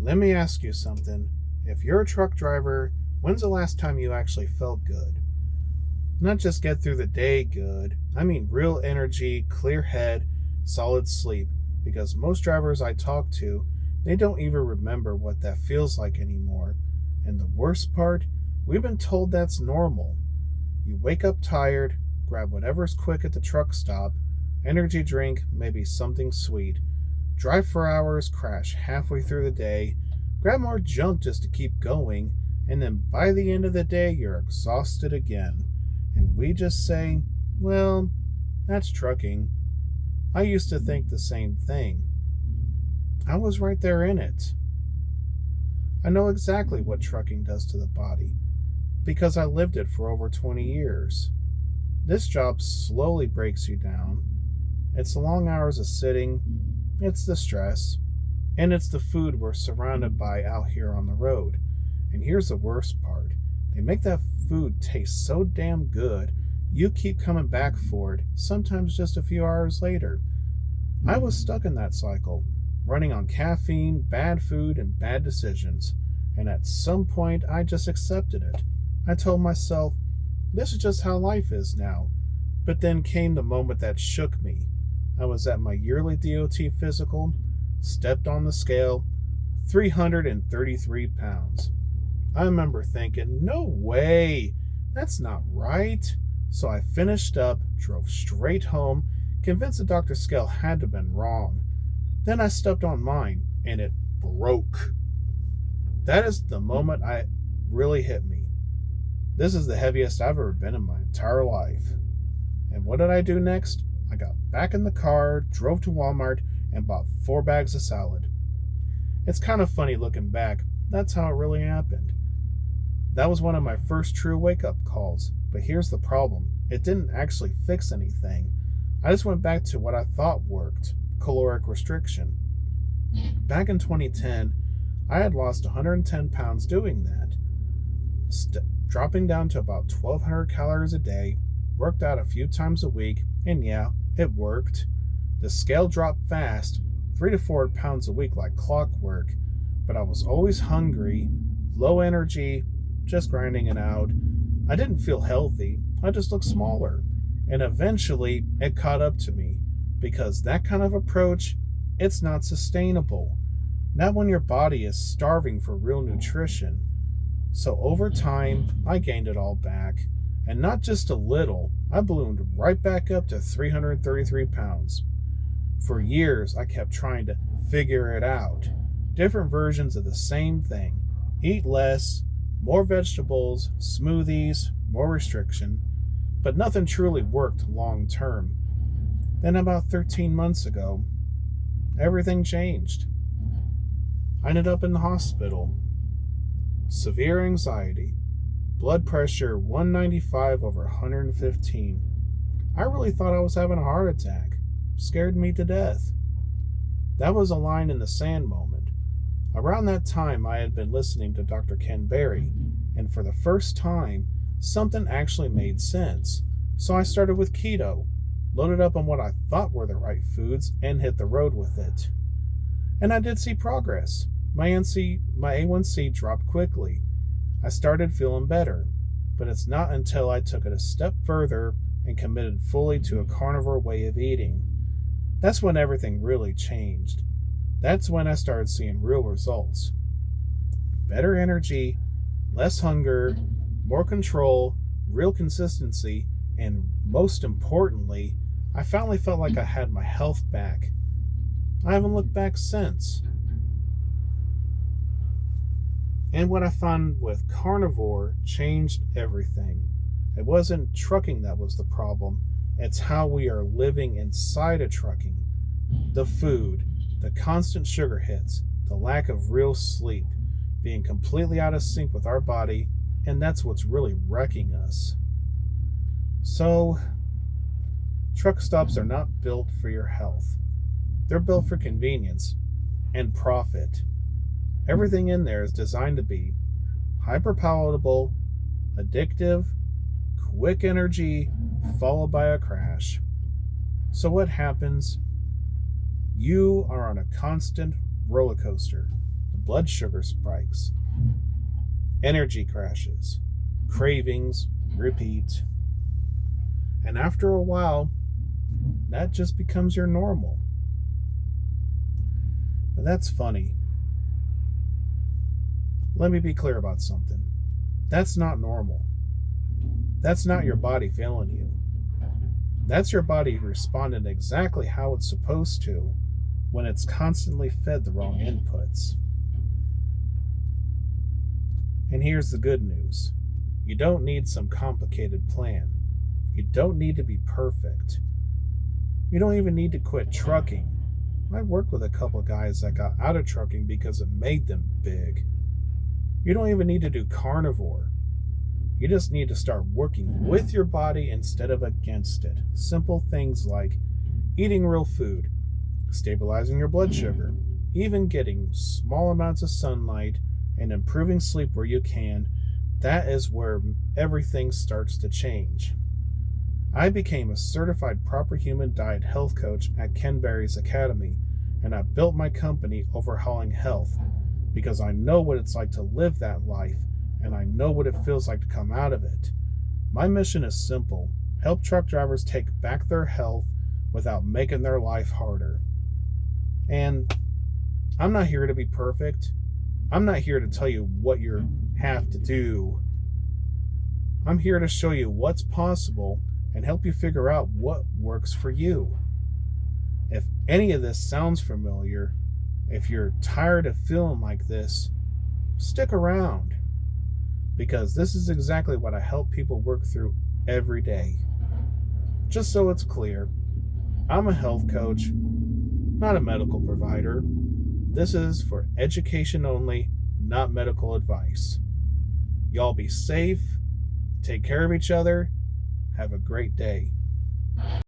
Let me ask you something. If you're a truck driver, when's the last time you actually felt good? Not just get through the day good, I mean real energy, clear head, solid sleep. Because most drivers I talk to, they don't even remember what that feels like anymore. And the worst part, we've been told that's normal. You wake up tired, grab whatever's quick at the truck stop, energy drink, maybe something sweet, drive for hours, crash halfway through the day, grab more junk just to keep going, and then by the end of the day, you're exhausted again. And we just say, well, that's trucking. I used to think the same thing. I was right there in it. I know exactly what trucking does to the body because I lived it for over 20 years. This job slowly breaks you down. It's the long hours of sitting, it's the stress, and it's the food we're surrounded by out here on the road. And here's the worst part, they make that food taste so damn good, you keep coming back for it, sometimes just a few hours later. I was stuck in that cycle, running on caffeine, bad food, and bad decisions. And at some point, I just accepted it. I told myself, this is just how life is now. But then came the moment that shook me. I was at my yearly DOT physical, stepped on the scale, 333 pounds. I remember thinking, no way, that's not right. So I finished up, drove straight home, convinced the doctor's scale had to have been wrong. Then I stepped on mine, and it broke. That is the moment I really hit me. This is the heaviest I've ever been in my entire life. And what did I do next? I got back in the car, drove to Walmart, and bought 4 bags of salad. It's kind of funny looking back. That's how it really happened. That was one of my first true wake up calls. But here's the problem, it didn't actually fix anything. I just went back to what I thought worked, caloric restriction. Back in 2010, I had lost 110 pounds doing that. Dropping down to about 1,200 calories a day, worked out a few times a week, and yeah, it worked. The scale dropped fast, 3 to 4 pounds a week like clockwork, but I was always hungry, low energy, just grinding it out. I didn't feel healthy, I just looked smaller. And eventually, it caught up to me, because that kind of approach, it's not sustainable. Not when your body is starving for real nutrition. So over time, I gained it all back. And not just a little, I ballooned right back up to 333 pounds. For years, I kept trying to figure it out. Different versions of the same thing. Eat less, more vegetables, smoothies, more restriction. But nothing truly worked long term. Then about 13 months ago, everything changed. I ended up in the hospital. Severe anxiety. Blood pressure 195 over 115. I really thought I was having a heart attack. Scared me to death. That was a line in the sand moment. Around that time, I had been listening to Dr. Ken Berry, and for the first time, something actually made sense. So I started with keto, loaded up on what I thought were the right foods, and hit the road with it. And I did see progress. My A1C dropped quickly. I started feeling better, but it's not until I took it a step further and committed fully to a carnivore way of eating. That's when everything really changed. That's when I started seeing real results. Better energy, less hunger, more control, real consistency, and most importantly, I finally felt like I had my health back. I haven't looked back since. And what I found with carnivore changed everything. It wasn't trucking that was the problem, it's how we are living inside of trucking. The food, the constant sugar hits, the lack of real sleep, being completely out of sync with our body, and that's what's really wrecking us. So, truck stops are not built for your health. They're built for convenience and profit. Everything in there is designed to be hyper palatable, addictive, quick energy, followed by a crash. So what happens? You are on a constant roller coaster. The blood sugar spikes, energy crashes, cravings repeat. And after a while, that just becomes your normal. But that's funny. Let me be clear about something. That's not normal. That's not your body failing you. That's your body responding exactly how it's supposed to when it's constantly fed the wrong inputs. And here's the good news. You don't need some complicated plan. You don't need to be perfect. You don't even need to quit trucking. I worked with a couple guys that got out of trucking because it made them big. You don't even need to do carnivore. You just need to start working with your body instead of against it. Simple things like eating real food, stabilizing your blood sugar, even getting small amounts of sunlight, and improving sleep where you can. That is where everything starts to change. I became a certified proper human diet health coach at Ken Berry's Academy, and I built my company Overhauling Health because I know what it's like to live that life, and I know what it feels like to come out of it. My mission is simple: help truck drivers take back their health without making their life harder. And I'm not here to be perfect. I'm not here to tell you what you have to do. I'm here to show you what's possible and help you figure out what works for you. If any of this sounds familiar, if you're tired of feeling like this, stick around, because this is exactly what I help people work through every day. Just so it's clear, I'm a health coach, not a medical provider. This is for education only, not medical advice. Y'all be safe, take care of each other, have a great day.